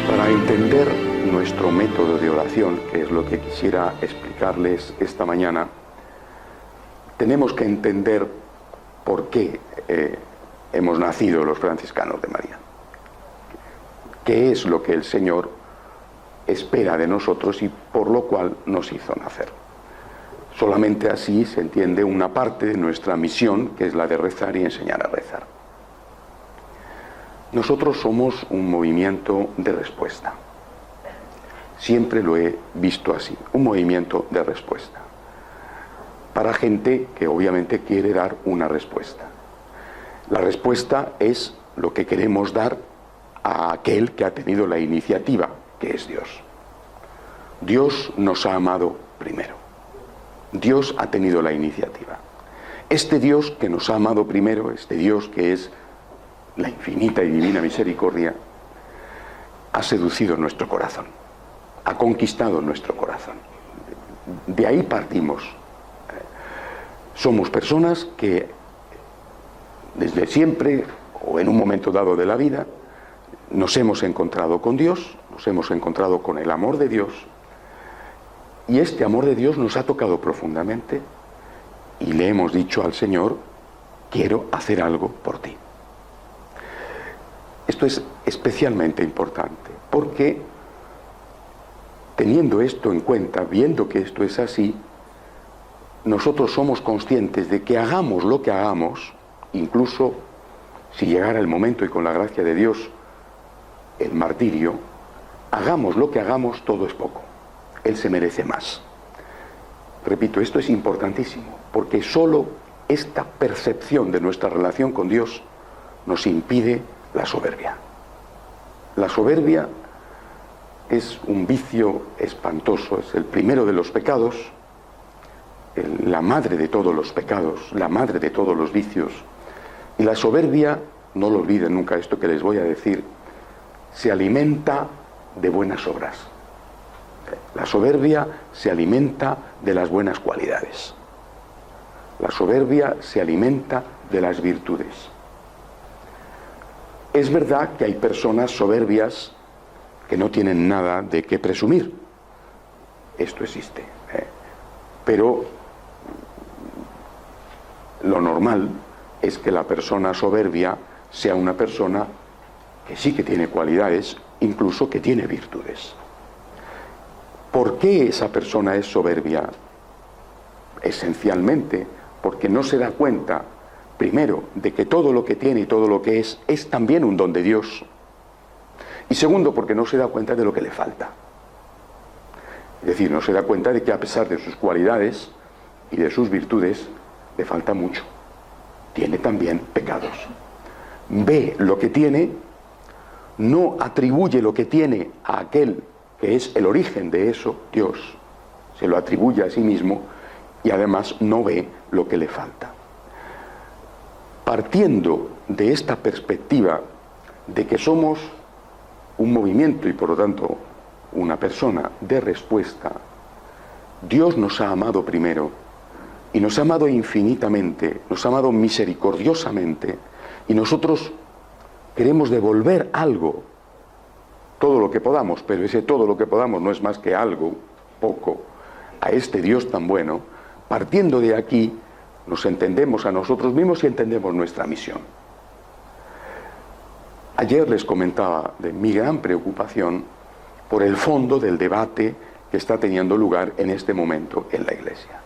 Para entender nuestro método de oración, que es lo que quisiera explicarles esta mañana, tenemos que entender por qué hemos nacido los franciscanos de María. ¿Qué es lo que el Señor espera de nosotros y por lo cual nos hizo nacer? Solamente así se entiende una parte de nuestra misión, que es la de rezar y enseñar a rezar. Nosotros somos un movimiento de respuesta. Siempre lo he visto así, un movimiento de respuesta. Para gente que obviamente quiere dar una respuesta. La respuesta es lo que queremos dar a aquel que ha tenido la iniciativa, que es Dios. Dios nos ha amado primero. Dios ha tenido la iniciativa. Este Dios que nos ha amado primero, este Dios que es la infinita y divina misericordia, ha seducido nuestro corazón, ha conquistado nuestro corazón. De ahí partimos. Somos personas que desde siempre, o en un momento dado de la vida, nos hemos encontrado con Dios, nos hemos encontrado con el amor de Dios, y este amor de Dios nos ha tocado profundamente, y le hemos dicho al Señor: quiero hacer algo por ti. Esto es especialmente importante, porque teniendo esto en cuenta, viendo que esto es así, nosotros somos conscientes de que hagamos lo que hagamos, incluso si llegara el momento y con la gracia de Dios, el martirio, hagamos lo que hagamos, todo es poco. Él se merece más. Repito, esto es importantísimo, porque solo esta percepción de nuestra relación con Dios nos impide la soberbia. La soberbia es un vicio espantoso, es el primero de los pecados, la madre de todos los pecados, la madre de todos los vicios. Y la soberbia, no lo olviden nunca esto que les voy a decir, se alimenta de buenas obras. La soberbia se alimenta de las buenas cualidades. La soberbia se alimenta de las virtudes. Es verdad que hay personas soberbias que no tienen nada de qué presumir. Esto existe. Pero lo normal es que la persona soberbia sea una persona que sí que tiene cualidades, incluso que tiene virtudes. ¿Por qué esa persona es soberbia? Esencialmente porque no se da cuenta, primero, de que todo lo que tiene y todo lo que es también un don de Dios. Y segundo, porque no se da cuenta de lo que le falta. Es decir, no se da cuenta de que a pesar de sus cualidades y de sus virtudes, le falta mucho. Tiene también pecados. Ve lo que tiene, no atribuye lo que tiene a aquel que es el origen de eso, Dios. Se lo atribuye a sí mismo y además no ve lo que le falta. Partiendo de esta perspectiva de que somos un movimiento y por lo tanto una persona de respuesta, Dios nos ha amado primero y nos ha amado infinitamente, nos ha amado misericordiosamente, y nosotros queremos devolver algo, todo lo que podamos, pero ese todo lo que podamos no es más que algo, poco, a este Dios tan bueno. Partiendo de aquí nos entendemos a nosotros mismos y entendemos nuestra misión. Ayer les comentaba de mi gran preocupación por el fondo del debate que está teniendo lugar en este momento en la Iglesia.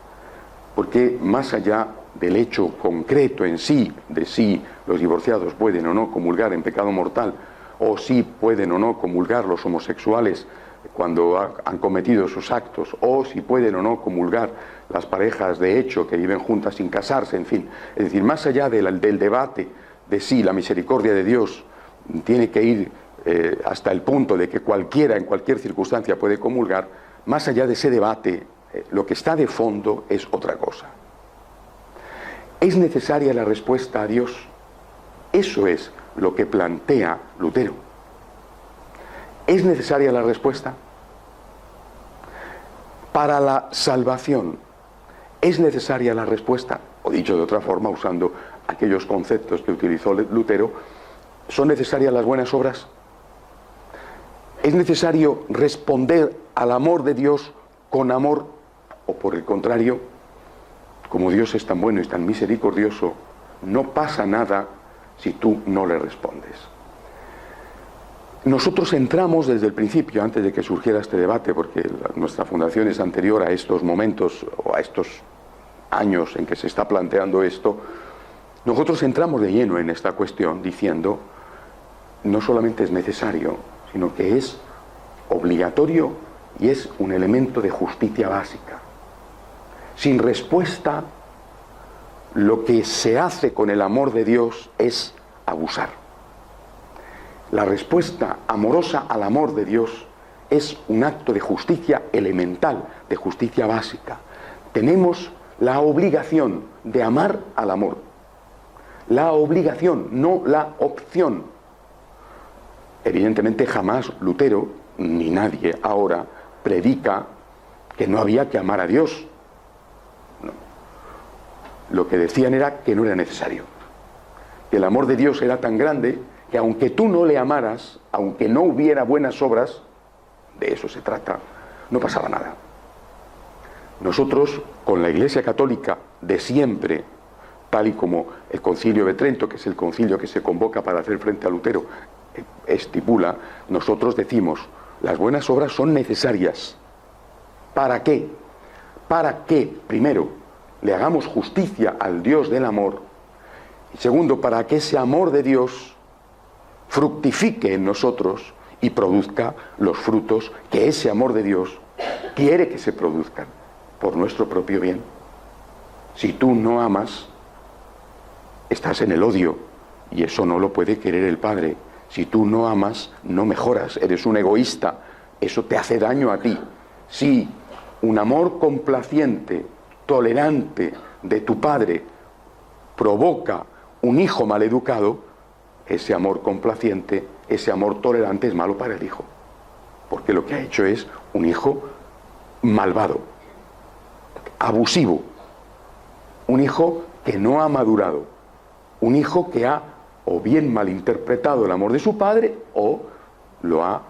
Porque más allá del hecho concreto en sí, de si los divorciados pueden o no comulgar en pecado mortal, o si pueden o no comulgar los homosexuales cuando han cometido sus actos, o si pueden o no comulgar las parejas de hecho que viven juntas sin casarse, en fin. Es decir, más allá del debate de si la misericordia de Dios tiene que ir hasta el punto de que cualquiera en cualquier circunstancia puede comulgar, más allá de ese debate, lo que está de fondo es otra cosa. ¿Es necesaria la respuesta a Dios? Eso es lo que plantea Lutero. ¿Es necesaria la respuesta? Para la salvación, ¿es necesaria la respuesta? O dicho de otra forma, usando aquellos conceptos que utilizó Lutero, ¿son necesarias las buenas obras? ¿Es necesario responder al amor de Dios con amor? ¿O por el contrario, como Dios es tan bueno y tan misericordioso, no pasa nada si tú no le respondes? Nosotros entramos desde el principio, antes de que surgiera este debate, porque nuestra fundación es anterior a estos momentos o a estos años en que se está planteando esto, nosotros entramos de lleno en esta cuestión diciendo, no solamente es necesario, sino que es obligatorio y es un elemento de justicia básica. Sin respuesta, lo que se hace con el amor de Dios es abusar. La respuesta amorosa al amor de Dios es un acto de justicia elemental, de justicia básica. Tenemos la obligación de amar al amor. La obligación, no la opción. Evidentemente jamás Lutero, ni nadie ahora, predica que no había que amar a Dios. No. Lo que decían era que no era necesario. Que el amor de Dios era tan grande que aunque tú no le amaras, aunque no hubiera buenas obras, de eso se trata, no pasaba nada. Nosotros, con la Iglesia Católica de siempre, tal y como el Concilio de Trento, que es el concilio que se convoca para hacer frente a Lutero, estipula, nosotros decimos, las buenas obras son necesarias. ¿Para qué? Para que, primero, le hagamos justicia al Dios del amor, y segundo, para que ese amor de Dios fructifique en nosotros y produzca los frutos que ese amor de Dios quiere que se produzcan por nuestro propio bien. Si tú no amas, estás en el odio, y eso no lo puede querer el Padre. Si tú no amas, no mejoras, eres un egoísta, eso te hace daño a ti. Si un amor complaciente, tolerante de tu Padre provoca un hijo maleducado, ese amor complaciente, ese amor tolerante es malo para el hijo, porque lo que ha hecho es un hijo malvado, abusivo, un hijo que no ha madurado, un hijo que ha o bien malinterpretado el amor de su padre o lo ha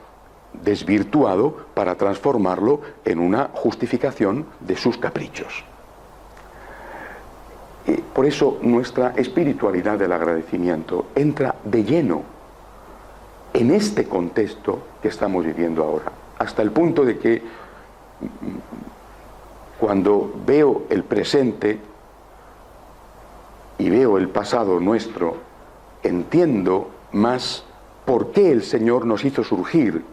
desvirtuado para transformarlo en una justificación de sus caprichos. Por eso nuestra espiritualidad del agradecimiento entra de lleno en este contexto que estamos viviendo ahora, hasta el punto de que cuando veo el presente y veo el pasado nuestro, entiendo más por qué el Señor nos hizo surgir.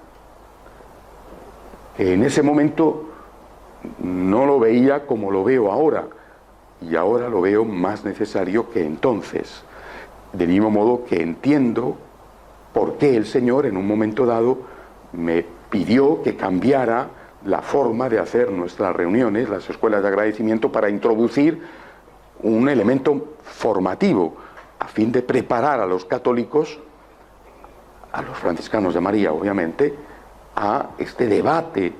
En ese momento no lo veía como lo veo ahora, y ahora lo veo más necesario que entonces. Del mismo modo que entiendo por qué el Señor en un momento dado me pidió que cambiara la forma de hacer nuestras reuniones, las escuelas de agradecimiento, para introducir un elemento formativo a fin de preparar a los católicos, a los franciscanos de María obviamente, a este debate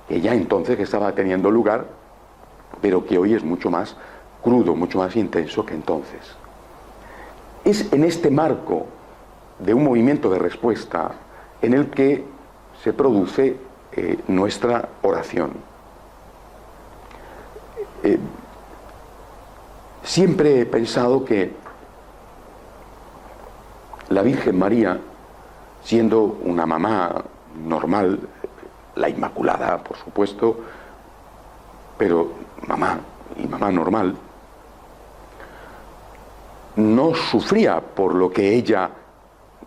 que ya entonces estaba teniendo lugar, pero que hoy es mucho más crudo, mucho más intenso que entonces. Es en este marco de un movimiento de respuesta en el que se produce nuestra oración. Siempre he pensado que la Virgen María, siendo una mamá normal, la Inmaculada, por supuesto, pero mamá y mamá normal, no sufría por lo que ella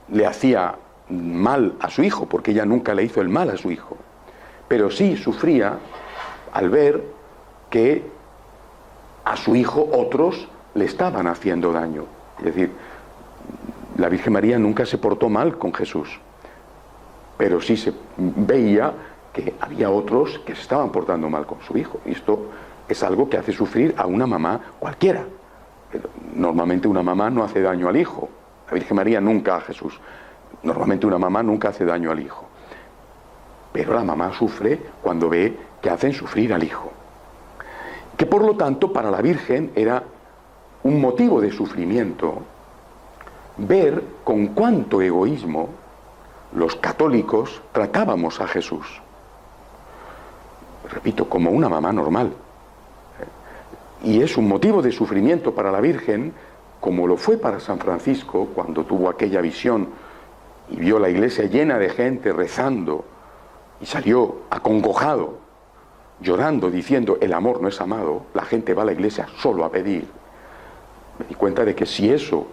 le hacía mal a su hijo, porque ella nunca le hizo el mal a su hijo, pero sí sufría al ver que a su hijo otros le estaban haciendo daño. Es decir, la Virgen María nunca se portó mal con Jesús, pero sí se veía que había otros que se estaban portando mal con su hijo. Y esto es algo que hace sufrir a una mamá cualquiera. Normalmente una mamá no hace daño al hijo. La Virgen María nunca a Jesús. Normalmente una mamá nunca hace daño al hijo. pero la mamá sufre cuando ve que hacen sufrir al hijo. Que por lo tanto para la Virgen era un motivo de sufrimiento ver con cuánto egoísmo los católicos tratábamos a Jesús. Repito, como una mamá normal. Y es un motivo de sufrimiento para la Virgen, como lo fue para San Francisco cuando tuvo aquella visión y vio la iglesia llena de gente rezando y salió acongojado, llorando, diciendo: el amor no es amado, la gente va a la iglesia solo a pedir. Me di cuenta de que si eso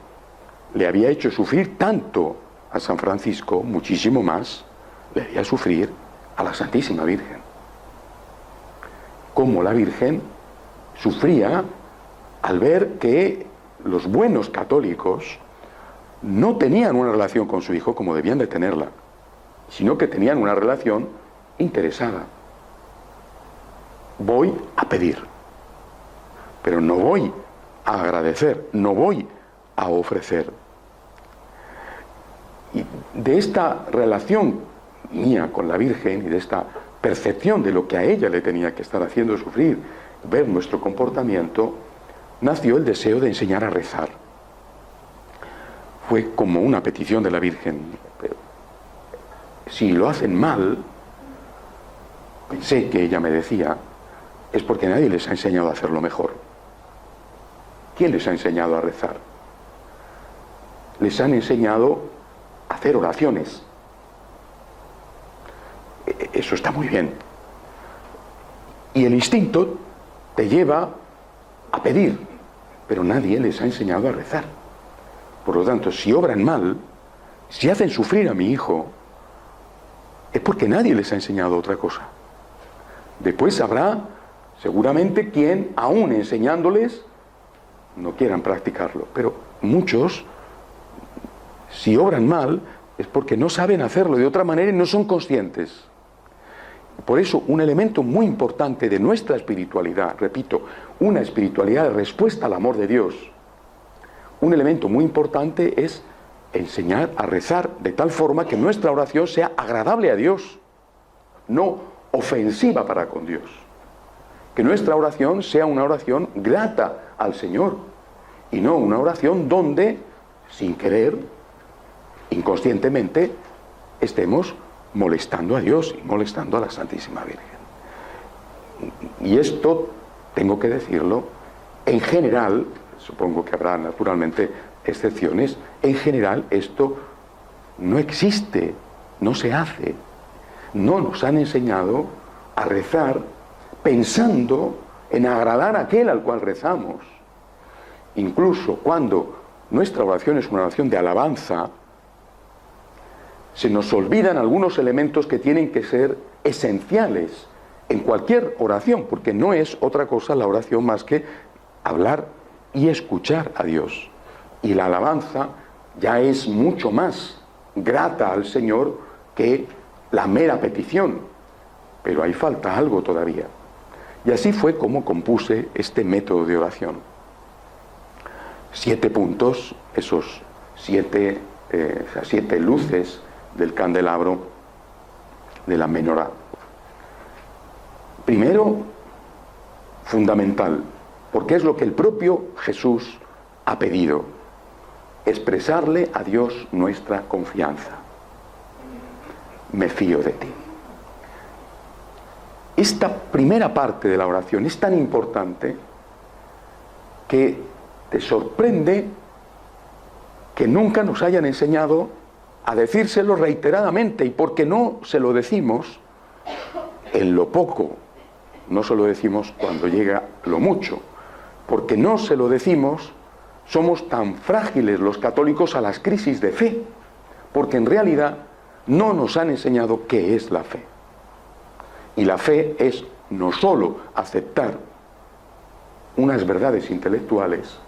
le había hecho sufrir tanto a San Francisco, muchísimo más le haría sufrir a la Santísima Virgen. Como la Virgen sufría al ver que los buenos católicos no tenían una relación con su hijo como debían de tenerla, sino que tenían una relación interesada. Voy a pedir, pero no voy a agradecer, no voy a ofrecer. Y de esta relación mía con la Virgen y de esta percepción de lo que a ella le tenía que estar haciendo sufrir, ver nuestro comportamiento, nació el deseo de enseñar a rezar. Fue como una petición de la Virgen. Si lo hacen mal, pensé que ella me decía, es porque nadie les ha enseñado a hacerlo mejor. ¿Quién les ha enseñado a rezar? Les han enseñado a hacer oraciones. Eso está muy bien. Y el instinto te lleva a pedir, pero nadie les ha enseñado a rezar. Por lo tanto, si obran mal, si hacen sufrir a mi hijo, es porque nadie les ha enseñado otra cosa. Después habrá seguramente quien, aún enseñándoles, no quieran practicarlo. Pero muchos, si obran mal, es porque no saben hacerlo de otra manera y no son conscientes. Por eso, un elemento muy importante de nuestra espiritualidad, repito, una espiritualidad de respuesta al amor de Dios, un elemento muy importante es enseñar a rezar de tal forma que nuestra oración sea agradable a Dios, no ofensiva para con Dios. Que nuestra oración sea una oración grata al Señor y no una oración donde, sin querer, inconscientemente, estemos molestando a Dios y molestando a la Santísima Virgen. Y esto, tengo que decirlo, en general, supongo que habrá naturalmente excepciones, en general esto no existe, no se hace. No nos han enseñado a rezar pensando en agradar a aquel al cual rezamos. Incluso cuando nuestra oración es una oración de alabanza, se nos olvidan algunos elementos que tienen que ser esenciales en cualquier oración, porque no es otra cosa la oración más que hablar y escuchar a Dios. Y la alabanza ya es mucho más grata al Señor que la mera petición, pero ahí falta algo todavía. Y así fue como compuse este método de oración. 7 puntos, esas 7 luces del candelabro de la menorá. Primero, fundamental, porque es lo que el propio Jesús ha pedido, expresarle a Dios nuestra confianza. Me fío de ti. Esta primera parte de la oración es tan importante que te sorprende que nunca nos hayan enseñado a decírselo reiteradamente, y porque no se lo decimos en lo poco, no se lo decimos cuando llega lo mucho, porque no se lo decimos, somos tan frágiles los católicos a las crisis de fe, porque en realidad no nos han enseñado qué es la fe. Y la fe es no solo aceptar unas verdades intelectuales,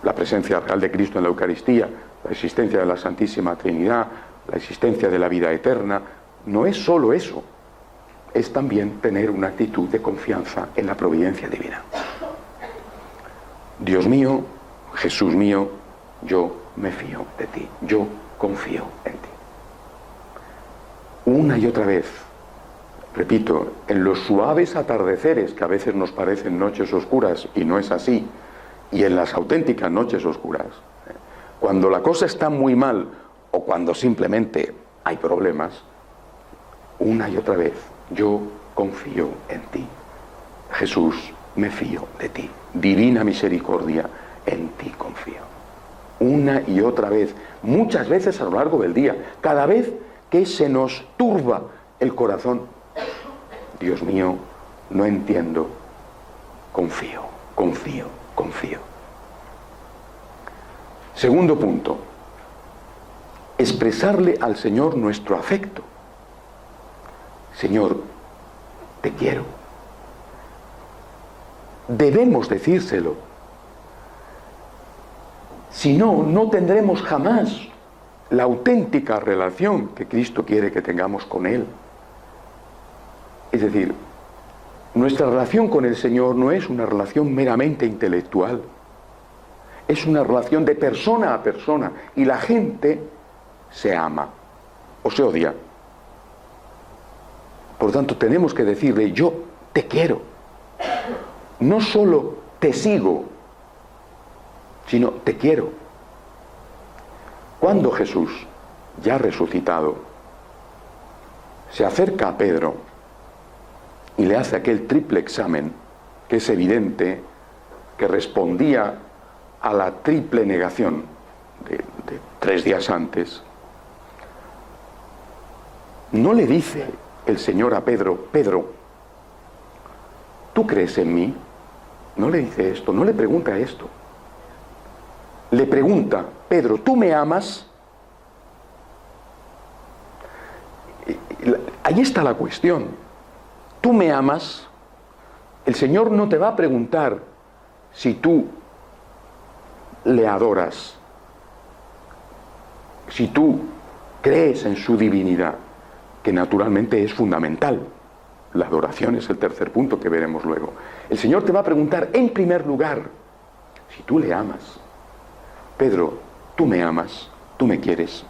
la presencia real de Cristo en la Eucaristía, la existencia de la Santísima Trinidad, la existencia de la vida eterna, no es solo eso, es también tener una actitud de confianza en la providencia divina. Dios mío, Jesús mío, yo me fío de ti, yo confío en ti. una y otra vez. Repito, en los suaves atardeceres que a veces nos parecen noches oscuras, y no es así, y en las auténticas noches oscuras, cuando la cosa está muy mal o cuando simplemente hay problemas, una y otra vez, yo confío en ti. Jesús, me fío de ti. Divina misericordia, en ti confío. Una y otra vez, muchas veces a lo largo del día, cada vez que se nos turba el corazón. Dios mío, no entiendo, confío, confío, confío. Segundo punto, expresarle al Señor nuestro afecto. Señor, te quiero. Debemos decírselo. Si no, no tendremos jamás la auténtica relación que Cristo quiere que tengamos con Él. Es decir, nuestra relación con el Señor no es una relación meramente intelectual, es una relación de persona a persona, y la gente se ama o se odia. Por tanto, tenemos que decirle, yo te quiero. No solo te sigo, sino te quiero. Cuando Jesús, ya resucitado, se acerca a Pedro y le hace aquel triple examen, que es evidente que respondía a la triple negación de 3 días antes, no le dice el Señor a Pedro, Pedro, ¿tú crees en mí? No le dice esto, no le pregunta esto. Le pregunta, Pedro, ¿tú me amas? Ahí está la cuestión. ¿Tú me amas? El Señor no te va a preguntar si tú le adoras, si tú crees en su divinidad, que naturalmente es fundamental. La adoración es el tercer punto que veremos luego. El Señor te va a preguntar, en primer lugar, si tú le amas. Pedro, ¿tú me amas? ¿Tú me quieres?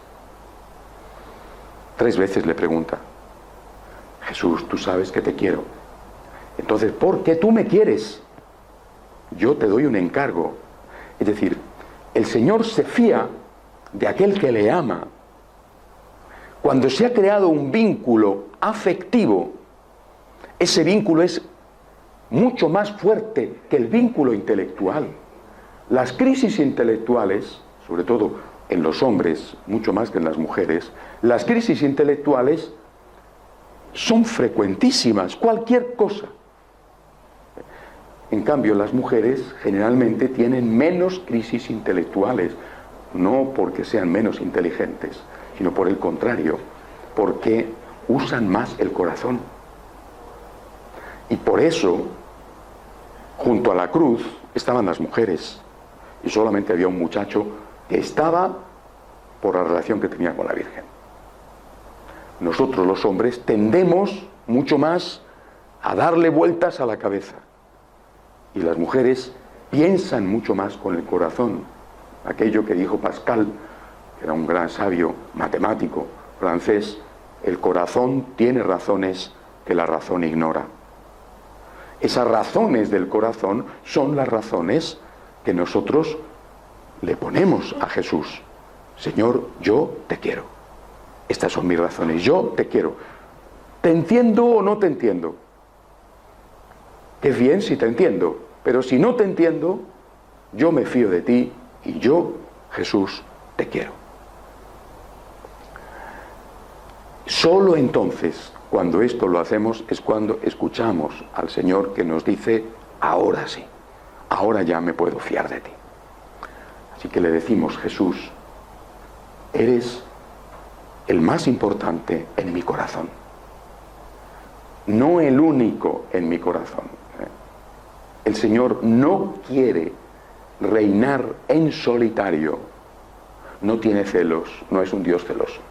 3 veces le pregunta. Jesús, tú sabes que te quiero. Entonces, ¿por qué tú me quieres? Yo te doy un encargo. Es decir, el Señor se fía de aquel que le ama. Cuando se ha creado un vínculo afectivo, ese vínculo es mucho más fuerte que el vínculo intelectual. Las crisis intelectuales, sobre todo en los hombres, mucho más que en las mujeres, las crisis intelectuales son frecuentísimas, cualquier cosa. En cambio, las mujeres generalmente tienen menos crisis intelectuales, no porque sean menos inteligentes, sino por el contrario, porque usan más el corazón. Y por eso, junto a la cruz, estaban las mujeres, y solamente había un muchacho que estaba por la relación que tenía con la Virgen. Nosotros los hombres tendemos mucho más a darle vueltas a la cabeza, y las mujeres piensan mucho más con el corazón. Aquello que dijo Pascal, que era un gran sabio matemático francés, el corazón tiene razones que la razón ignora. Esas razones del corazón son las razones que nosotros le ponemos a Jesús. Señor, yo te quiero. Estas son mis razones, yo te quiero. ¿Te entiendo o no te entiendo? Qué bien si te entiendo, pero si no te entiendo, yo me fío de ti y yo, Jesús, te quiero. Solo entonces, cuando esto lo hacemos, es cuando escuchamos al Señor que nos dice, ahora sí, ahora ya me puedo fiar de ti. Así que le decimos, Jesús, eres el más importante en mi corazón, no el único en mi corazón. El Señor no quiere reinar en solitario, no tiene celos, no es un Dios celoso.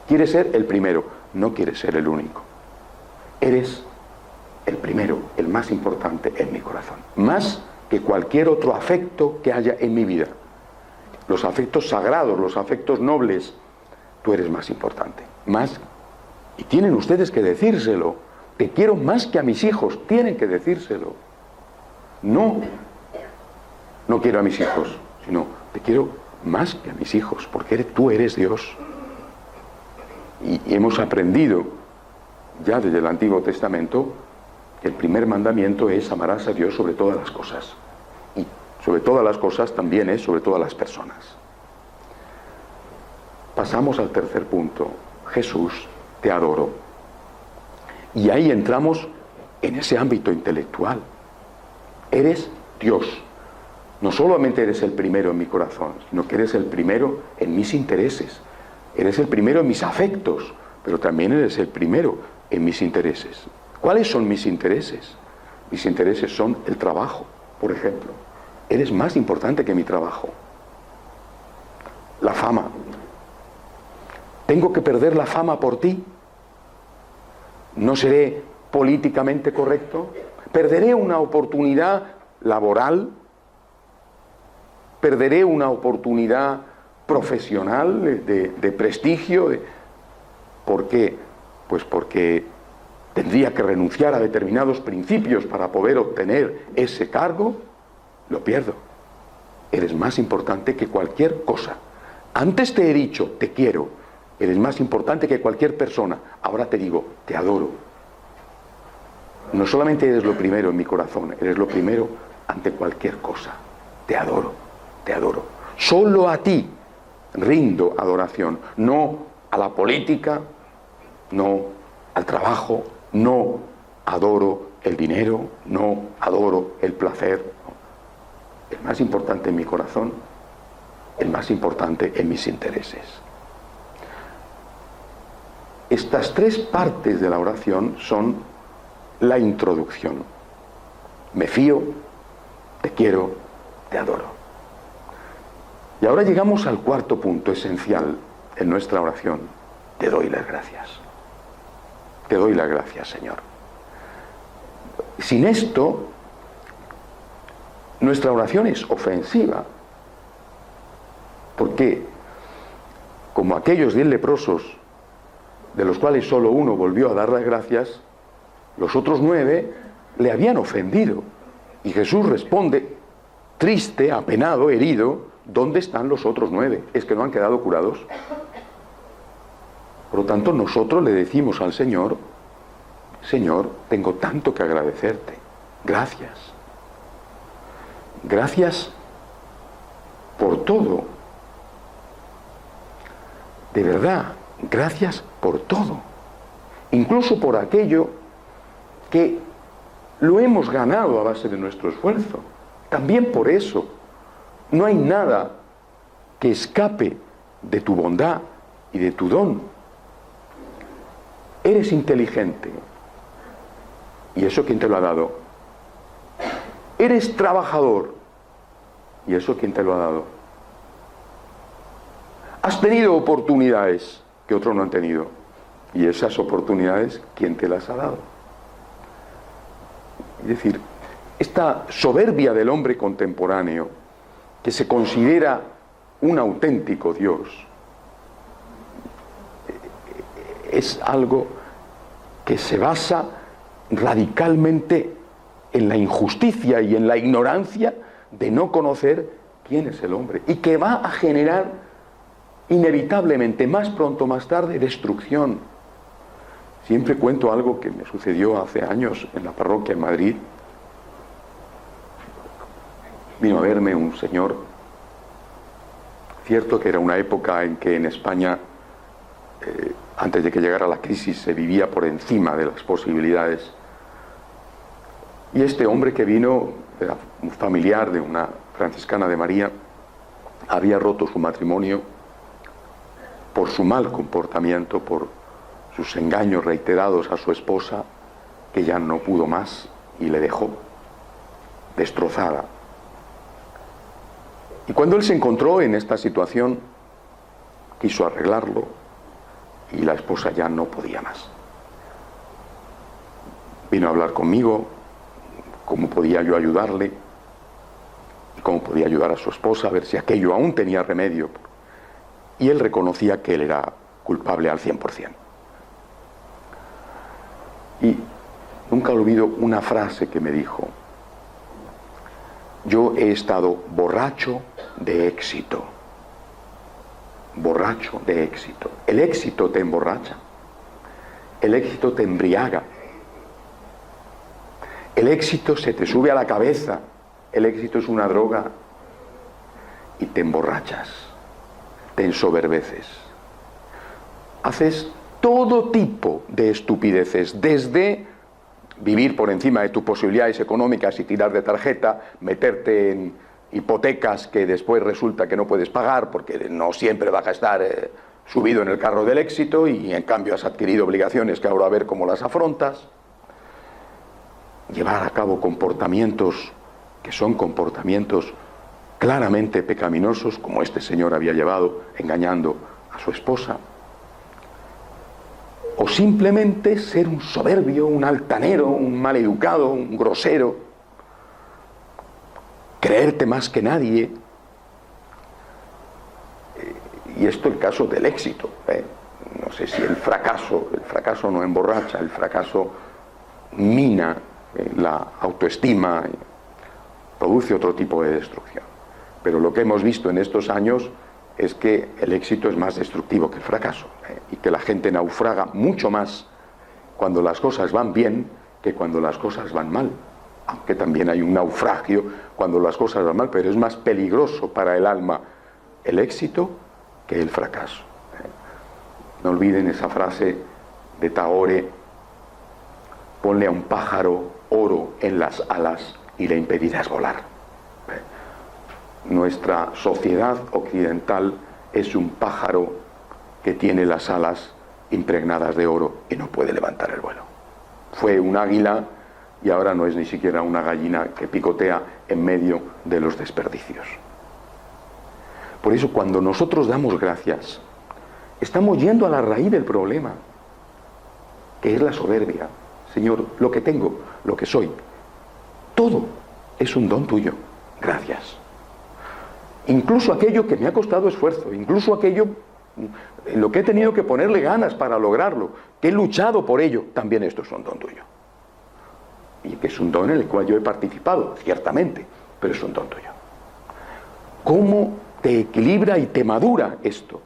Quiere ser el primero, no quiere ser el único. Eres el primero, el más importante en mi corazón, más que cualquier otro afecto que haya en mi vida. Los afectos sagrados, los afectos nobles, tú eres más importante, más Y tienen ustedes que decírselo. Te quiero más que a mis hijos. Tienen que decírselo. No quiero a mis hijos, sino te quiero más que a mis hijos, porque tú eres Dios. Y hemos aprendido ya desde el Antiguo Testamento que el primer mandamiento es amarás a Dios sobre todas las cosas. Y sobre todas las cosas también es sobre todas las personas. Pasamos al tercer punto. Jesús, te adoro. Y ahí entramos en ese ámbito intelectual. Eres Dios. No solamente eres el primero en mi corazón, sino que eres el primero en mis intereses. Eres el primero en mis afectos, pero también eres el primero en mis intereses. ¿Cuáles son mis intereses? Mis intereses son el trabajo, por ejemplo. Eres más importante que mi trabajo. La fama. ¿Tengo que perder la fama por ti? ¿No seré políticamente correcto? ¿Perderé una oportunidad laboral? ¿Perderé una oportunidad profesional de prestigio? ¿Por qué? Pues porque tendría que renunciar a determinados principios para poder obtener ese cargo. Lo pierdo. Eres más importante que cualquier cosa. Antes te he dicho, te quiero. Eres más importante que cualquier persona. Ahora te digo, te adoro. No solamente eres lo primero en mi corazón, eres lo primero ante cualquier cosa. Te adoro, te adoro. Solo a ti rindo adoración, no a la política, no al trabajo, no adoro el dinero, no adoro el placer. El más importante en mi corazón, el más importante en mis intereses. Estas tres partes de la oración son la introducción. Me fío, te quiero, te adoro. Y ahora llegamos al cuarto punto esencial en nuestra oración. Te doy las gracias. Te doy las gracias, Señor. Sin esto, nuestra oración es ofensiva. Porque, como aquellos 10 leprosos, de los cuales solo uno volvió a dar las gracias, los otros 9 le habían ofendido. Y Jesús responde, triste, apenado, herido, ¿dónde están los otros 9? ¿Es que no han quedado curados? Por lo tanto, nosotros le decimos al Señor, Señor, tengo tanto que agradecerte. Gracias. Gracias por todo. De verdad, gracias por todo. Incluso por aquello que lo hemos ganado a base de nuestro esfuerzo. También por eso. No hay nada que escape de tu bondad y de tu don. Eres inteligente. ¿Y eso quién te lo ha dado? Eres trabajador. ¿Y eso quién te lo ha dado? Has tenido oportunidades que otros no han tenido. ¿Y esas oportunidades quién te las ha dado? Es decir, esta soberbia del hombre contemporáneo, que se considera un auténtico Dios, es algo que se basa radicalmente en la injusticia y en la ignorancia de no conocer quién es el hombre, y que va a generar inevitablemente, más pronto o más tarde, destrucción. Siempre cuento algo que me sucedió hace años en la parroquia en Madrid. Vino a verme un señor. Cierto que era una época en que en España, antes de que llegara la crisis, se vivía por encima de las posibilidades. Y este hombre que vino, era un familiar de una franciscana de María, había roto su matrimonio por su mal comportamiento, por sus engaños reiterados a su esposa, que ya no pudo más y le dejó destrozada. Y cuando él se encontró en esta situación, quiso arreglarlo y la esposa ya no podía más. Vino a hablar conmigo, cómo podía yo ayudarle y cómo podía ayudar a su esposa, a ver si aquello aún tenía remedio. Y él reconocía que él era culpable al 100%. Nunca olvido una frase que me dijo: yo he estado borracho de éxito. Borracho de éxito. El éxito te emborracha. El éxito te embriaga. El éxito se te sube a la cabeza. El éxito es una droga. Y te emborrachas. Te ensoberbeces. Haces todo tipo de estupideces, desde vivir por encima de tus posibilidades económicas y tirar de tarjeta, meterte en hipotecas que después resulta que no puedes pagar porque no siempre vas a estar subido en el carro del éxito, y en cambio has adquirido obligaciones que ahora a ver cómo las afrontas. Llevar a cabo comportamientos que son comportamientos claramente pecaminosos, como este señor había llevado engañando a su esposa. O simplemente ser un soberbio, un altanero, un maleducado, un grosero, creerte más que nadie. Y esto es el caso del éxito. No sé si el fracaso no emborracha, el fracaso mina la autoestima, produce otro tipo de destrucción. Pero lo que hemos visto en estos años es que el éxito es más destructivo que el fracaso, y que la gente naufraga mucho más cuando las cosas van bien que cuando las cosas van mal, aunque también hay un naufragio cuando las cosas van mal, pero es más peligroso para el alma el éxito que el fracaso. No olviden esa frase de Tagore: ponle a un pájaro oro en las alas y le impedirás volar. Nuestra sociedad occidental es un pájaro que tiene las alas impregnadas de oro y no puede levantar el vuelo. Fue un águila y ahora no es ni siquiera una gallina que picotea en medio de los desperdicios. Por eso, cuando nosotros damos gracias, estamos yendo a la raíz del problema, que es la soberbia. Señor, lo que tengo, lo que soy, todo es un don tuyo. Gracias. Incluso aquello que me ha costado esfuerzo, incluso aquello en lo que he tenido que ponerle ganas para lograrlo, que he luchado por ello, también esto es un don tuyo. Y que es un don en el cual yo he participado, ciertamente, pero es un don tuyo. ¿Cómo te equilibra y te madura esto?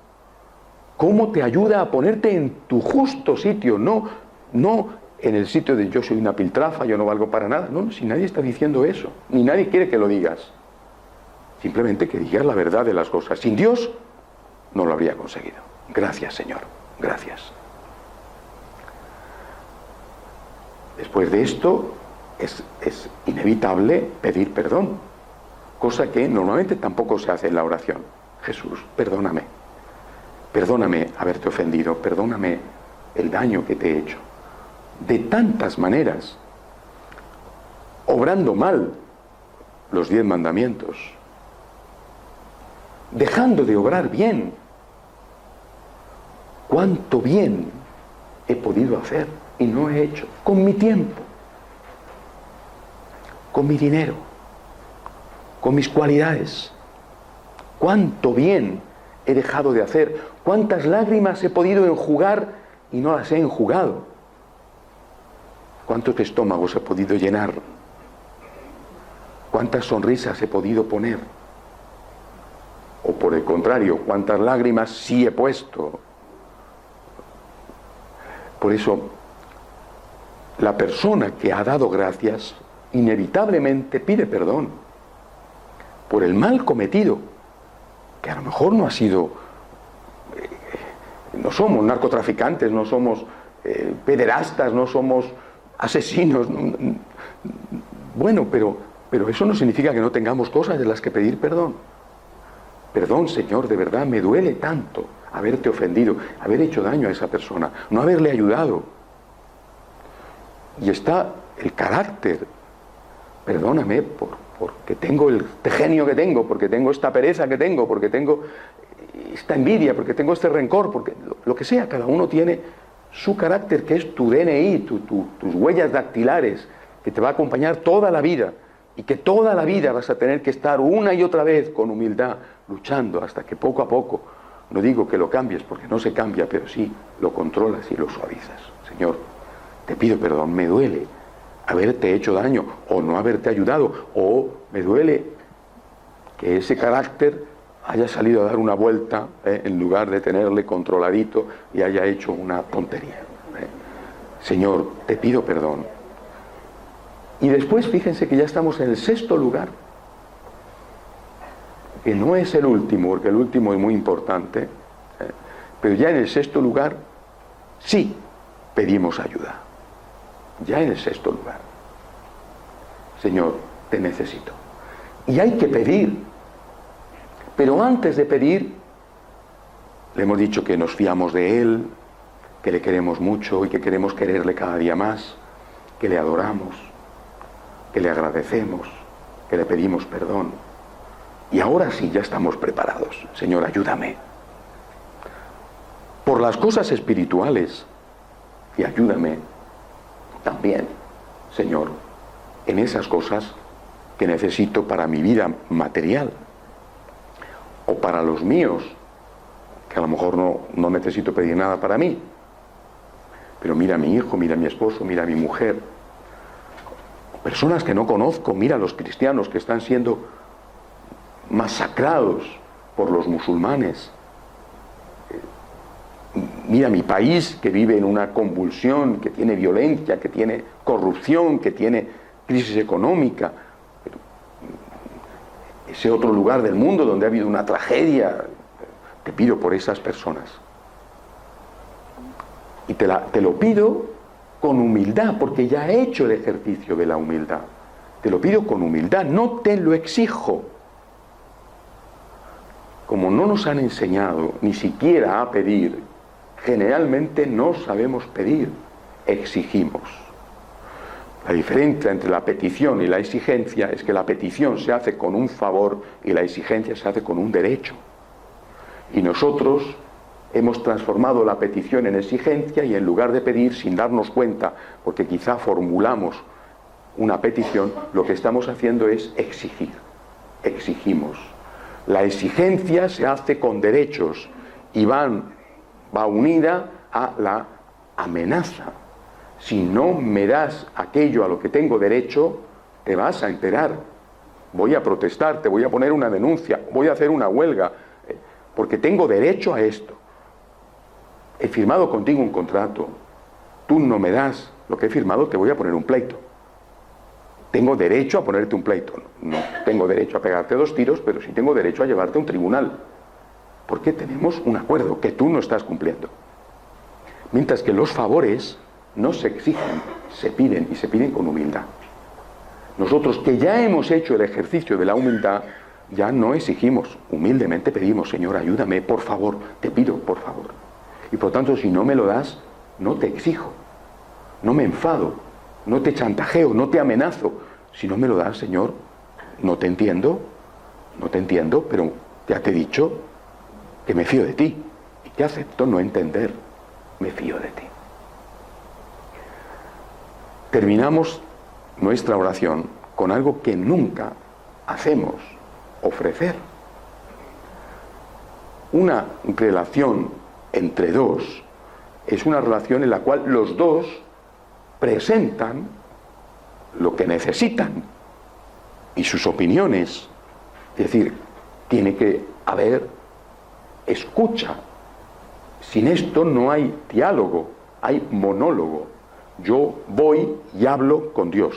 ¿Cómo te ayuda a ponerte en tu justo sitio? No en el sitio de yo soy una piltrafa, yo no valgo para nada. No, si nadie está diciendo eso, ni nadie quiere que lo digas. Simplemente que digas la verdad de las cosas. Sin Dios no lo habría conseguido. Gracias, Señor. Gracias. Después de esto es inevitable pedir perdón, cosa que normalmente tampoco se hace en la oración. Jesús, perdóname. Perdóname haberte ofendido. Perdóname el daño que te he hecho. De tantas maneras. Obrando mal los 10 mandamientos. Dejando de obrar bien. ¿Cuánto bien he podido hacer y no he hecho? Con mi tiempo, con mi dinero, con mis cualidades. ¿Cuánto bien he dejado de hacer? ¿Cuántas lágrimas he podido enjugar y no las he enjugado? ¿Cuántos estómagos he podido llenar? ¿Cuántas sonrisas he podido poner? O por el contrario, ¿cuántas lágrimas sí he puesto? Por eso, la persona que ha dado gracias inevitablemente pide perdón por el mal cometido, que a lo mejor no ha sido, no somos narcotraficantes, no somos pederastas, no somos asesinos. Bueno, pero eso no significa que no tengamos cosas de las que pedir perdón. Perdón, Señor, de verdad me duele tanto haberte ofendido, haber hecho daño a esa persona, no haberle ayudado. Y está el carácter. Perdóname porque tengo este genio que tengo, porque tengo esta pereza que tengo, porque tengo esta envidia, porque tengo este rencor, porque lo que sea, cada uno tiene su carácter, que es tu DNI, tus huellas dactilares, que te va a acompañar toda la vida, y que toda la vida vas a tener que estar una y otra vez con humildad, luchando hasta que poco a poco, no digo que lo cambies porque no se cambia, pero sí lo controlas y lo suavizas. Señor, te pido perdón, me duele haberte hecho daño o no haberte ayudado, o me duele que ese carácter haya salido a dar una vuelta en lugar de tenerle controladito y haya hecho una tontería. Señor, te pido perdón. Y después fíjense que ya estamos en el 6.º lugar, que no es el último, porque el último es muy importante, pero ya en el 6.º lugar sí pedimos ayuda. Ya en el 6.º lugar. Señor, te necesito. Y hay que pedir. Pero antes de pedir, le hemos dicho que nos fiamos de Él, que le queremos mucho y que queremos quererle cada día más, que le adoramos, que le agradecemos, que le pedimos perdón. Y ahora sí, ya estamos preparados. Señor, ayúdame. Por las cosas espirituales, y ayúdame también, Señor, en esas cosas que necesito para mi vida material, o para los míos, que a lo mejor no necesito pedir nada para mí, pero mira a mi hijo, mira a mi esposo, mira a mi mujer, personas que no conozco, mira a los cristianos que están siendo masacrados por los musulmanes, mira mi país que vive en una convulsión, que tiene violencia, que tiene corrupción, que tiene crisis económica, ese otro lugar del mundo donde ha habido una tragedia. Te pido por esas personas. Y te lo pido con humildad, porque ya he hecho el ejercicio de la humildad. Te lo pido con humildad, no te lo exijo. Como no nos han enseñado ni siquiera a pedir, generalmente no sabemos pedir, exigimos. La diferencia entre la petición y la exigencia es que la petición se hace con un favor y la exigencia se hace con un derecho. Y nosotros hemos transformado la petición en exigencia y en lugar de pedir sin darnos cuenta, porque quizá formulamos una petición, lo que estamos haciendo es exigir. Exigimos. La exigencia se hace con derechos y va unida a la amenaza. Si no me das aquello a lo que tengo derecho, te vas a enterar. Voy a protestar, te voy a poner una denuncia, voy a hacer una huelga, porque tengo derecho a esto. He firmado contigo un contrato, tú no me das lo que he firmado, te voy a poner un pleito. Tengo derecho a ponerte un pleito. No tengo derecho a pegarte 2 tiros, pero sí tengo derecho a llevarte a un tribunal, porque tenemos un acuerdo que tú no estás cumpliendo. Mientras que los favores no se exigen, se piden, y se piden con humildad. Nosotros que ya hemos hecho el ejercicio de la humildad, ya no exigimos, humildemente pedimos, Señor, ayúdame, por favor, te pido, por favor. Y por tanto, si no me lo das, no te exijo, no me enfado, no te chantajeo, no te amenazo. Si no me lo das, Señor, no te entiendo, pero ya te he dicho que me fío de ti y que acepto no entender, me fío de ti. Terminamos nuestra oración con algo que nunca hacemos, ofrecer. Una relación entre dos es una relación en la cual los dos presentan lo que necesitan y sus opiniones. Es decir, tiene que haber escucha. Sin esto no hay diálogo, hay monólogo. Yo voy y hablo con Dios,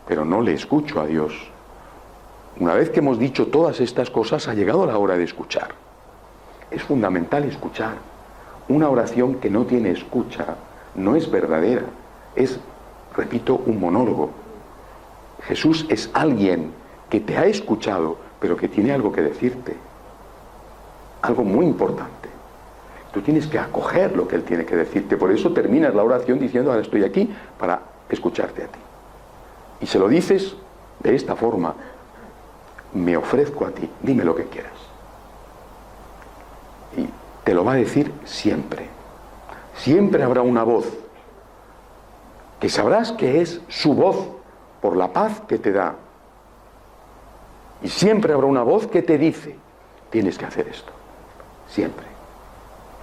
pero no le escucho a Dios. Una vez que hemos dicho todas estas cosas, ha llegado la hora de escuchar. Es fundamental escuchar. Una oración que no tiene escucha no es verdadera. Es, repito, un monólogo. Jesús es alguien que te ha escuchado, pero que tiene algo que decirte. Algo muy importante. Tú tienes que acoger lo que Él tiene que decirte. Por eso terminas la oración diciendo, ahora estoy aquí para escucharte a ti. Y se lo dices de esta forma: me ofrezco a ti, dime lo que quieras. Y te lo va a decir siempre. Siempre habrá una voz que sabrás que es su voz por la paz que te da. Y siempre habrá una voz que te dice, tienes que hacer esto. Siempre.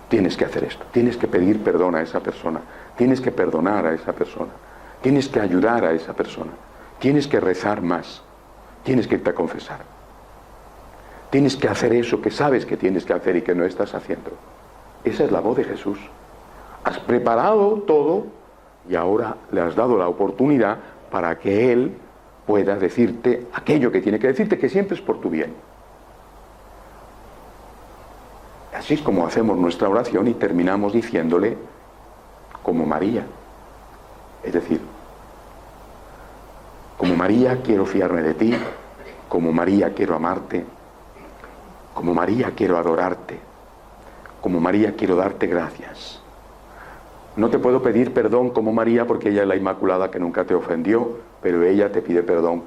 Tienes que hacer esto. Tienes que pedir perdón a esa persona. Tienes que perdonar a esa persona. Tienes que ayudar a esa persona. Tienes que rezar más. Tienes que irte a confesar. Tienes que hacer eso que sabes que tienes que hacer y que no estás haciendo. Esa es la voz de Jesús. Has preparado todo y ahora le has dado la oportunidad para que Él pueda decirte aquello que tiene que decirte, que siempre es por tu bien. Así es como hacemos nuestra oración y terminamos diciéndole como María. Es decir, como María quiero fiarme de ti, como María quiero amarte, como María quiero adorarte, como María quiero darte gracias. No te puedo pedir perdón como María porque ella es la Inmaculada que nunca te ofendió, pero ella te pide perdón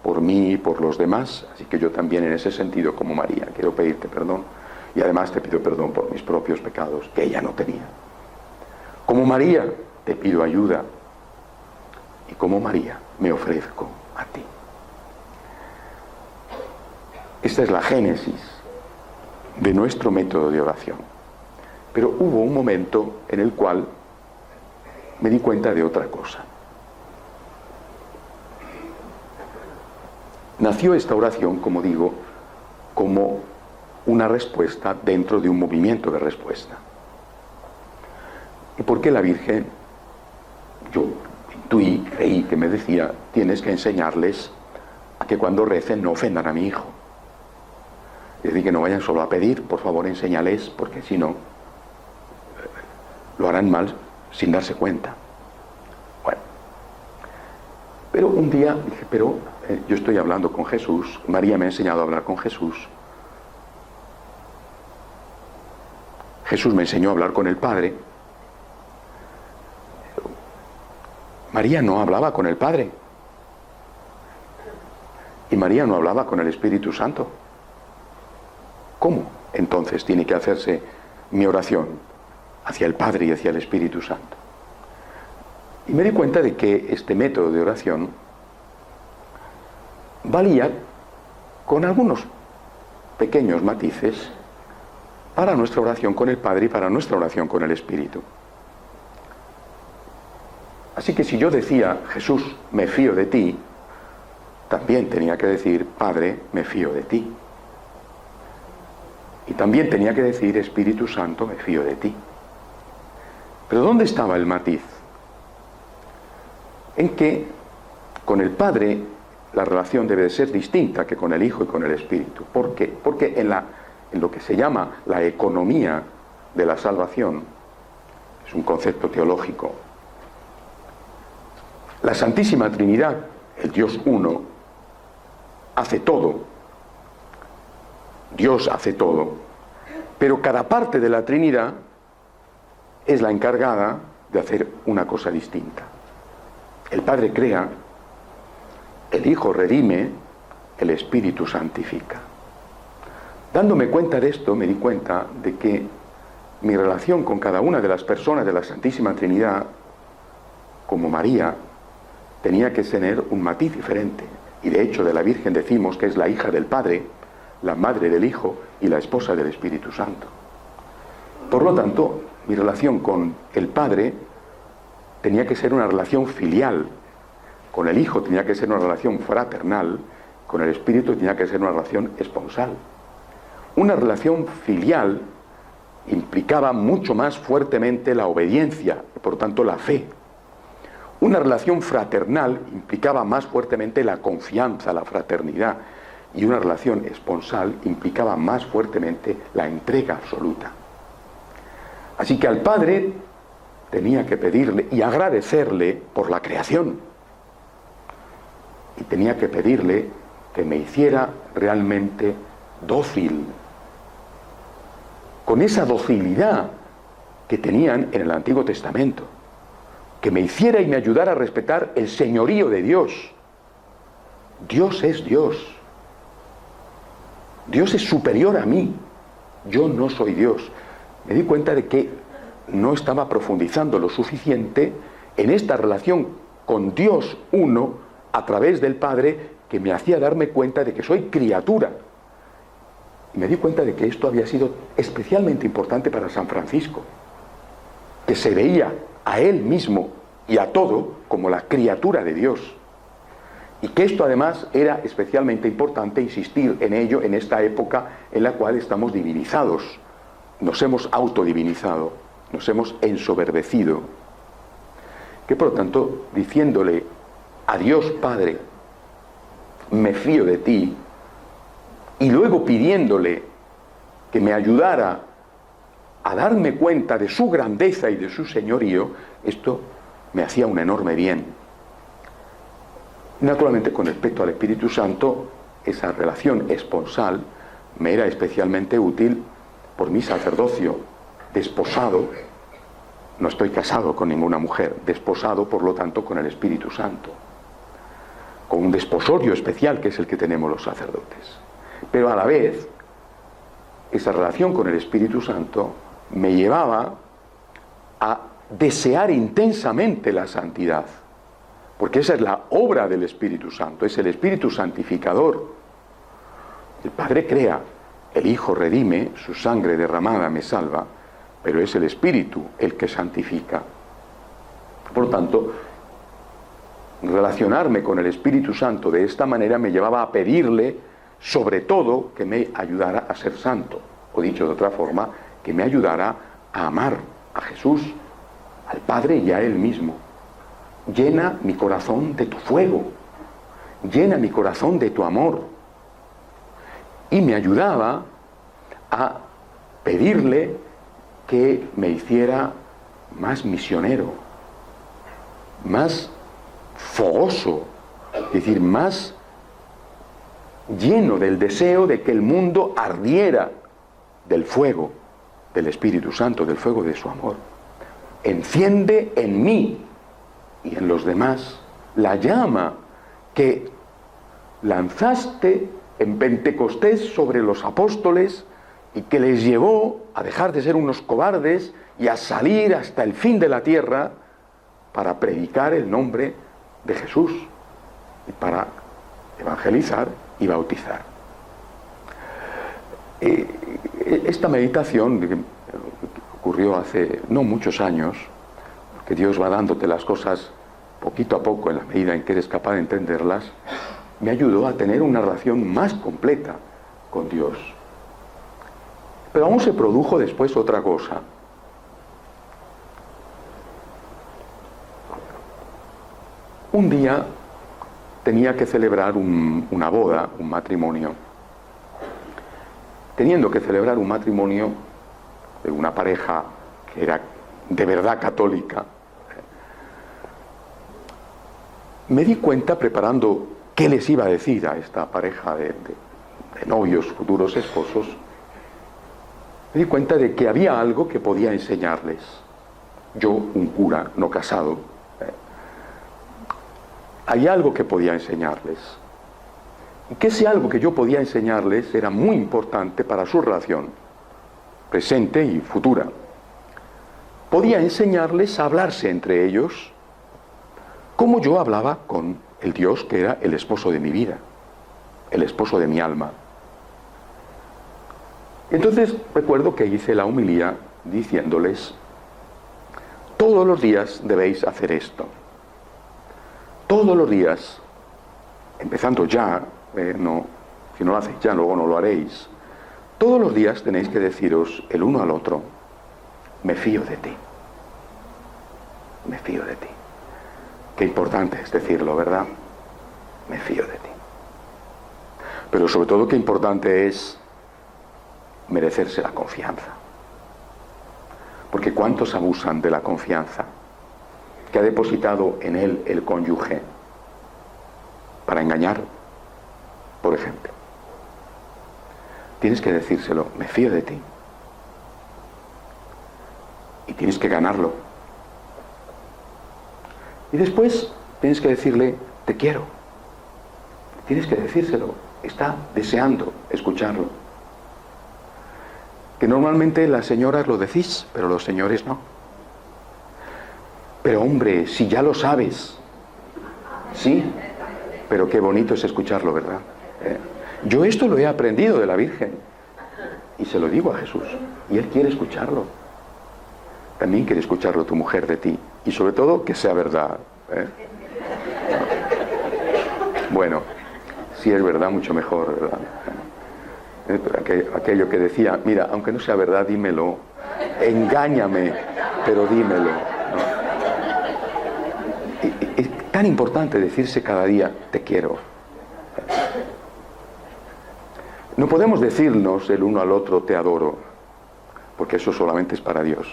por mí y por los demás, así que yo también en ese sentido como María quiero pedirte perdón y además te pido perdón por mis propios pecados que ella no tenía. Como María te pido ayuda y como María me ofrezco a ti. Esta es la génesis de nuestro método de oración. Pero hubo un momento en el cual me di cuenta de otra cosa. Nació esta oración, como digo, como una respuesta dentro de un movimiento de respuesta. ¿Y por qué la Virgen? Yo intuí, creí que me decía, tienes que enseñarles a que cuando recen no ofendan a mi hijo. Es decir, que no vayan solo a pedir, por favor enséñales, porque si no, lo harán mal sin darse cuenta. Bueno, pero un día dije, yo estoy hablando con Jesús, María me ha enseñado a hablar con Jesús, Jesús me enseñó a hablar con el Padre, María no hablaba con el Padre, y María no hablaba con el Espíritu Santo. ¿Cómo entonces tiene que hacerse mi oración hacia el Padre y hacia el Espíritu Santo? Y me di cuenta de que este método de oración valía con algunos pequeños matices para nuestra oración con el Padre y para nuestra oración con el Espíritu. Así que si yo decía, Jesús, me fío de ti, también tenía que decir, Padre, me fío de ti. Y también tenía que decir, Espíritu Santo, me fío de ti. Pero ¿dónde estaba el matiz? En que con el Padre la relación debe de ser distinta que con el Hijo y con el Espíritu. ¿Por qué? Porque en lo que se llama la economía de la salvación, es un concepto teológico, la Santísima Trinidad, el Dios uno, hace todo. Dios hace todo, pero cada parte de la Trinidad es la encargada de hacer una cosa distinta. El Padre crea, el Hijo redime, el Espíritu santifica. Dándome cuenta de esto, me di cuenta de que mi relación con cada una de las personas de la Santísima Trinidad, como María, tenía que tener un matiz diferente. Y de hecho de la Virgen decimos que es la hija del Padre, la madre del Hijo y la esposa del Espíritu Santo. Por lo tanto, mi relación con el Padre tenía que ser una relación filial, con el Hijo tenía que ser una relación fraternal, con el Espíritu tenía que ser una relación esponsal. Una relación filial implicaba mucho más fuertemente la obediencia y por tanto la fe. Una relación fraternal implicaba más fuertemente la confianza, la fraternidad, y una relación esponsal implicaba más fuertemente la entrega absoluta. Así que al Padre tenía que pedirle y agradecerle por la creación. Y tenía que pedirle que me hiciera realmente dócil, con esa docilidad que tenían en el Antiguo Testamento, que me hiciera y me ayudara a respetar el señorío de Dios. Dios es Dios. Dios es superior a mí, yo no soy Dios. Me di cuenta de que no estaba profundizando lo suficiente en esta relación con Dios uno a través del Padre, que me hacía darme cuenta de que soy criatura. Y me di cuenta de que esto había sido especialmente importante para San Francisco, que se veía a él mismo y a todo como la criatura de Dios. Y que esto además era especialmente importante insistir en ello en esta época en la cual estamos divinizados. Nos hemos autodivinizado, nos hemos ensoberbecido. Que por lo tanto, diciéndole a Dios Padre, me fío de ti, y luego pidiéndole que me ayudara a darme cuenta de su grandeza y de su señorío, esto me hacía un enorme bien. Naturalmente, con respecto al Espíritu Santo, esa relación esponsal me era especialmente útil por mi sacerdocio, desposado, no estoy casado con ninguna mujer, desposado por lo tanto con el Espíritu Santo, con un desposorio especial que es el que tenemos los sacerdotes. Pero a la vez, esa relación con el Espíritu Santo me llevaba a desear intensamente la santidad, porque esa es la obra del Espíritu Santo, es el Espíritu santificador. El Padre crea, el Hijo redime, su sangre derramada me salva, pero es el Espíritu el que santifica. Por lo tanto, relacionarme con el Espíritu Santo de esta manera me llevaba a pedirle, sobre todo, que me ayudara a ser santo, o dicho de otra forma, que me ayudara a amar a Jesús, al Padre y a Él mismo. Llena mi corazón de tu fuego, llena mi corazón de tu amor. Y me ayudaba a pedirle que me hiciera más misionero, más fogoso, es decir, más lleno del deseo de que el mundo ardiera del fuego del Espíritu Santo, del fuego de su amor. Enciende en mí y en los demás la llama que lanzaste en Pentecostés sobre los apóstoles y que les llevó a dejar de ser unos cobardes y a salir hasta el fin de la tierra para predicar el nombre de Jesús y para evangelizar y bautizar. Esta meditación que ocurrió hace no muchos años, que Dios va dándote las cosas poquito a poco en la medida en que eres capaz de entenderlas, me ayudó a tener una relación más completa con Dios. Pero aún se produjo después otra cosa. Un día tenía que celebrar una boda, un matrimonio. Teniendo que celebrar un matrimonio de una pareja que era de verdad católica, me di cuenta, preparando qué les iba a decir a esta pareja de novios, futuros esposos, me di cuenta de que había algo que podía enseñarles. Yo, un cura no casado, hay algo que podía enseñarles. Y que ese algo que yo podía enseñarles era muy importante para su relación, presente y futura. Podía enseñarles a hablarse entre ellos como yo hablaba con el Dios que era el esposo de mi vida, el esposo de mi alma. Entonces recuerdo que hice la homilía diciéndoles: todos los días debéis hacer esto. Todos los días, empezando ya, si no lo hacéis ya, luego no lo haréis. Todos los días tenéis que deciros el uno al otro: me fío de ti. Me fío de ti. Qué importante es decirlo, ¿verdad? Me fío de ti. Pero sobre todo qué importante es merecerse la confianza. Porque ¿cuántos abusan de la confianza que ha depositado en él el cónyuge para engañar, por ejemplo? Tienes que decírselo: me fío de ti. Y tienes que ganarlo. Y después tienes que decirle: te quiero. Tienes que decírselo. Está deseando escucharlo. Que normalmente las señoras lo decís, pero los señores no. Pero hombre, si ya lo sabes. Sí, pero qué bonito es escucharlo, ¿verdad? Yo esto lo he aprendido de la Virgen. Y se lo digo a Jesús. Y Él quiere escucharlo. También quiere escucharlo tu mujer de ti. Y sobre todo que sea verdad, ¿eh? Bueno, si es verdad, mucho mejor, ¿verdad? Aquello que decía, mira, aunque no sea verdad, dímelo, engáñame, pero dímelo, ¿no? Es tan importante decirse cada día, te quiero. No podemos decirnos el uno al otro, te adoro, porque eso solamente es para Dios.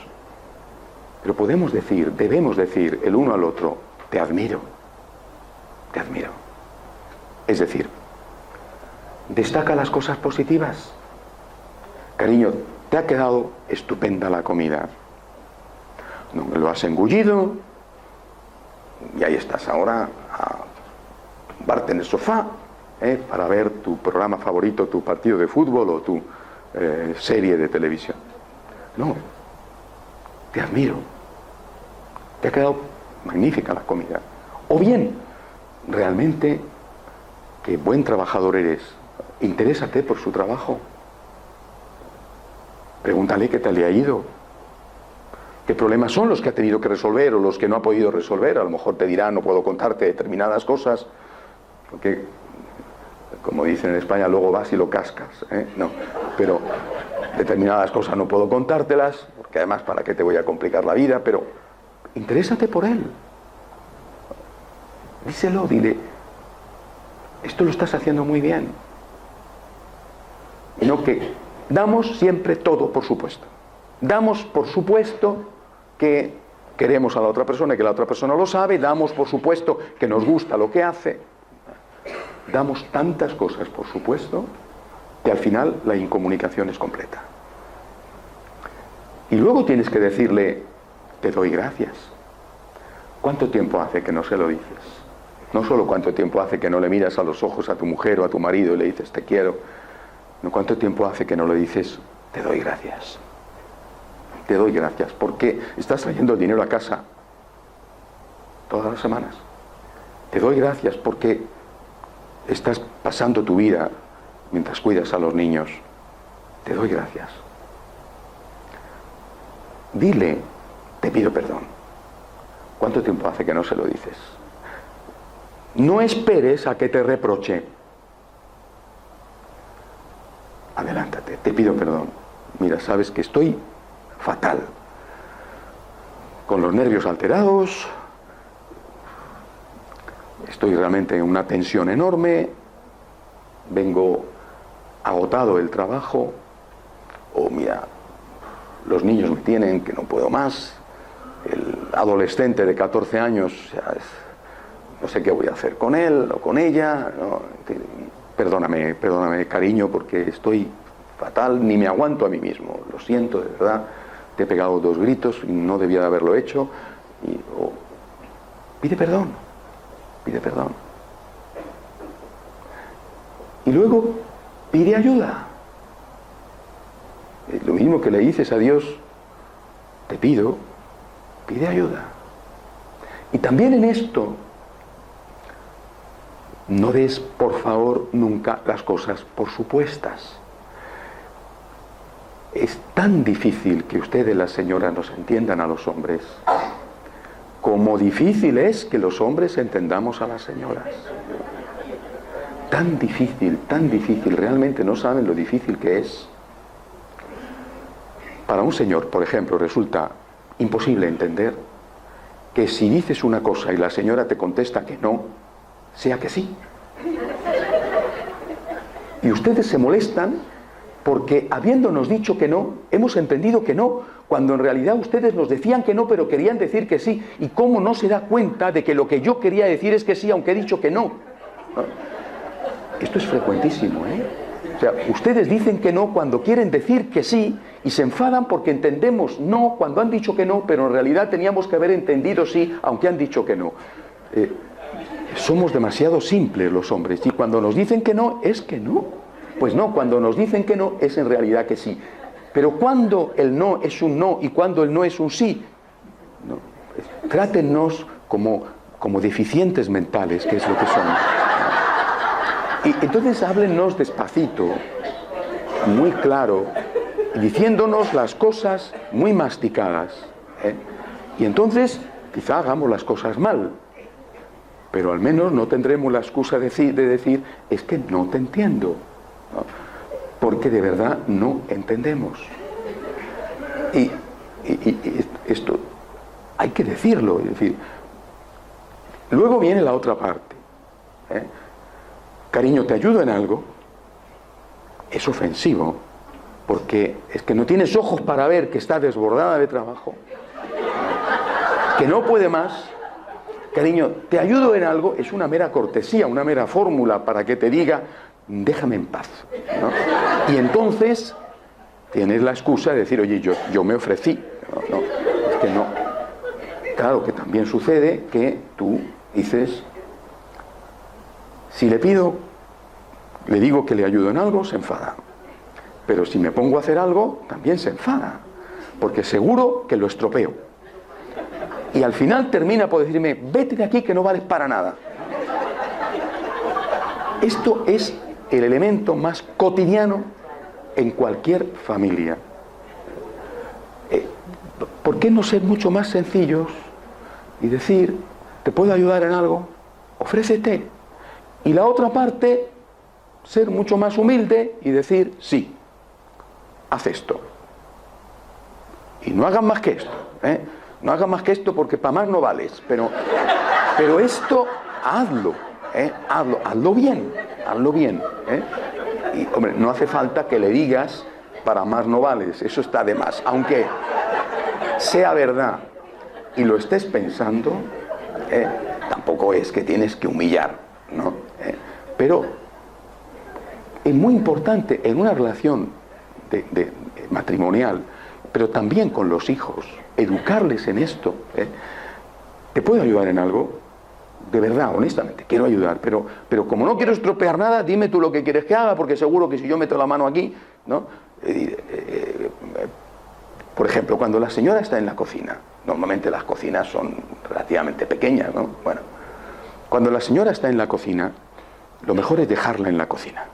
Pero podemos decir, debemos decir el uno al otro, te admiro, te admiro. Es decir, destaca las cosas positivas. Cariño, te ha quedado estupenda la comida. No me lo has engullido y ahí estás ahora a tumbarte en el sofá, para ver tu programa favorito, tu partido de fútbol o tu serie de televisión. No, te admiro, te ha quedado magnífica la comida. O bien, realmente, qué buen trabajador eres, interésate por su trabajo, pregúntale qué tal le ha ido, qué problemas son los que ha tenido que resolver o los que no ha podido resolver. A lo mejor te dirá, no puedo contarte determinadas cosas, porque, como dicen en España, luego vas y lo cascas, ¿eh? No, pero determinadas cosas no puedo contártelas, porque además para qué te voy a complicar la vida, pero interésate por él. Díselo, dile, esto lo estás haciendo muy bien. Y no que damos siempre todo por supuesto. Damos por supuesto que queremos a la otra persona y que la otra persona lo sabe, damos por supuesto que nos gusta lo que hace. Damos tantas cosas por supuesto que al final la incomunicación es completa. Y luego tienes que decirle, te doy gracias. ¿Cuánto tiempo hace que no se lo dices? No solo cuánto tiempo hace que no le miras a los ojos a tu mujer o a tu marido y le dices, te quiero. No, cuánto tiempo hace que no le dices, te doy gracias. Te doy gracias porque estás trayendo el dinero a casa todas las semanas. Te doy gracias porque estás pasando tu vida mientras cuidas a los niños. Te doy gracias. Dile, te pido perdón. ¿Cuánto tiempo hace que no se lo dices? No esperes a que te reproche. Adelántate, te pido perdón. Mira, sabes que estoy fatal, con los nervios alterados, estoy realmente en una tensión enorme, vengo agotado del trabajo, o mira, los niños me tienen que no puedo más, el adolescente de 14 años, no sé qué voy a hacer con él o con ella, ¿no? Perdóname, cariño, porque estoy fatal, ni me aguanto a mí mismo, lo siento, de verdad, te he pegado 2 gritos y no debía de haberlo hecho, pide perdón, pide perdón. Y luego, pide ayuda. Es lo mismo que le dices a Dios, te pido, pide ayuda. Y también en esto, no des, por favor, nunca las cosas por supuestas. Es tan difícil que ustedes, las señoras, nos entiendan a los hombres, como difícil es que los hombres entendamos a las señoras. Tan difícil, realmente no saben lo difícil que es. Para un señor, por ejemplo, resulta imposible entender que si dices una cosa y la señora te contesta que no, sea que sí. Y ustedes se molestan porque, habiéndonos dicho que no, hemos entendido que no, cuando en realidad ustedes nos decían que no, pero querían decir que sí. ¿Y cómo no se da cuenta de que lo que yo quería decir es que sí, aunque he dicho que no? Esto es frecuentísimo, ¿eh? O sea, ustedes dicen que no cuando quieren decir que sí y se enfadan porque entendemos no cuando han dicho que no, pero en realidad teníamos que haber entendido sí, aunque han dicho que no. Somos demasiado simples los hombres, y cuando nos dicen que no, es que no. Pues no, cuando nos dicen que no, es en realidad que sí. Pero cuando el no es un no y cuando el no es un sí, no. Trátennos como deficientes mentales, que es lo que somos. Y entonces háblennos despacito, muy claro, diciéndonos las cosas muy masticadas, ¿eh? Y entonces quizá hagamos las cosas mal, pero al menos no tendremos la excusa de decir, es que no te entiendo, ¿no? Porque de verdad no entendemos. Y esto hay que decirlo, es decir, luego viene la otra parte, ¿eh? Cariño, ¿te ayudo en algo? Es ofensivo, porque es que no tienes ojos para ver que está desbordada de trabajo, que no puede más. Cariño, ¿te ayudo en algo? Es una mera cortesía, una mera fórmula para que te diga, déjame en paz, ¿no? Y entonces tienes la excusa de decir, oye, yo me ofrecí. No, es que no. Claro que también sucede que tú dices, si le pido, le digo que le ayudo en algo, se enfada. Pero si me pongo a hacer algo, también se enfada, porque seguro que lo estropeo. Y al final termina por decirme, vete de aquí que no vales para nada. Esto es el elemento más cotidiano en cualquier familia. ¿Por qué no ser mucho más sencillos y decir, ¿te puedo ayudar en algo? Ofrécete. Y la otra parte, ser mucho más humilde y decir, sí, haz esto. Y no hagan más que esto, ¿eh? No hagan más que esto porque para más no vales, pero esto hazlo, hazlo bien, ¿eh? Y hombre, no hace falta que le digas para más no vales, eso está de más, aunque sea verdad y lo estés pensando, tampoco es que tienes que humillar, ¿no? Pero es muy importante en una relación de matrimonial, pero también con los hijos, educarles en esto. ¿Te puedo ayudar en algo? De verdad, honestamente, quiero ayudar, pero como no quiero estropear nada, dime tú lo que quieres que haga, porque seguro que si yo meto la mano aquí, ¿no? Por ejemplo, cuando la señora está en la cocina, normalmente las cocinas son relativamente pequeñas, ¿no? Bueno, cuando la señora está en la cocina, lo mejor es dejarla en la cocina,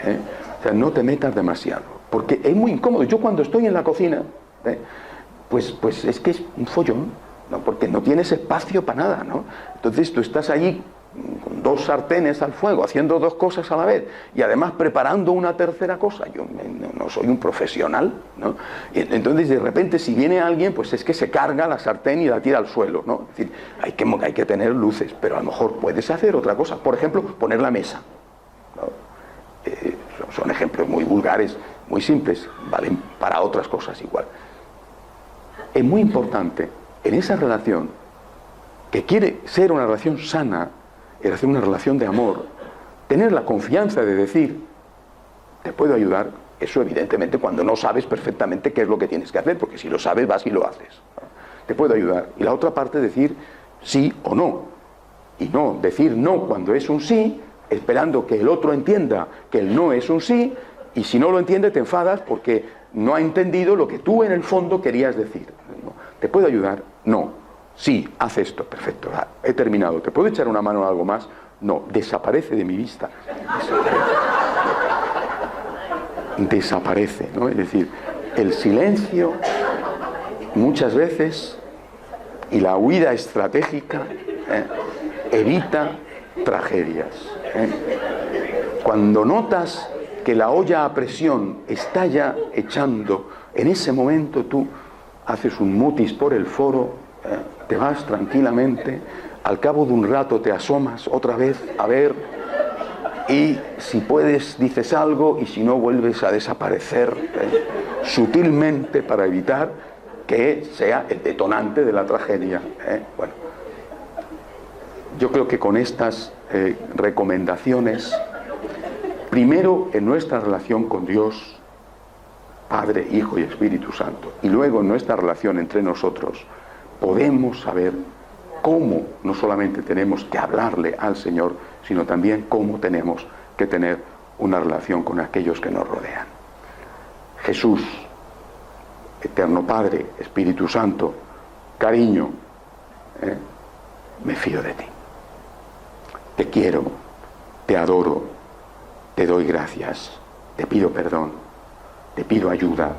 ¿eh? O sea, no te metas demasiado, porque es muy incómodo. Yo cuando estoy en la cocina, pues es que es un follón, ¿no? Porque no tienes espacio para nada, ¿no? Entonces tú estás allí con dos sartenes al fuego, haciendo dos cosas a la vez, y además preparando una tercera cosa. Yo no soy un profesional, ¿no? Y entonces de repente si viene alguien, pues es que se carga la sartén y la tira al suelo, ¿no? Es decir, hay que tener luces, pero a lo mejor puedes hacer otra cosa. Por ejemplo, poner la mesa, ¿no? Son ejemplos muy vulgares, muy simples, valen para otras cosas igual. Es muy importante en esa relación, que quiere ser una relación sana, es hacer una relación de amor, tener la confianza de decir, te puedo ayudar. Eso evidentemente cuando no sabes perfectamente qué es lo que tienes que hacer, porque si lo sabes vas y lo haces, ¿no? Te puedo ayudar. Y la otra parte decir sí o no, y no decir no cuando es un sí, esperando que el otro entienda que el no es un sí, y si no lo entiende te enfadas porque no ha entendido lo que tú en el fondo querías decir, ¿no? ¿Te puedo ayudar? No. Sí, haz esto. Perfecto, he terminado. ¿Te puedo echar una mano en algo más? No. Desaparece de mi vista. Desaparece, ¿no? Es decir, el silencio muchas veces y la huida estratégica evita tragedias. Cuando notas que la olla a presión está ya echando, en ese momento tú haces un mutis por el foro, te vas tranquilamente, al cabo de un rato te asomas otra vez a ver, y si puedes dices algo, y si no vuelves a desaparecer sutilmente para evitar que sea el detonante de la tragedia. Bueno, yo creo que con estas recomendaciones, primero en nuestra relación con Dios, Padre, Hijo y Espíritu Santo, y luego en nuestra relación entre nosotros, podemos saber cómo no solamente tenemos que hablarle al Señor, sino también cómo tenemos que tener una relación con aquellos que nos rodean. Jesús, Eterno Padre, Espíritu Santo, cariño, me fío de ti. Te quiero, te adoro, te doy gracias, te pido perdón, te pido ayuda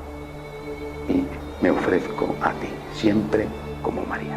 y me ofrezco a ti, siempre como María.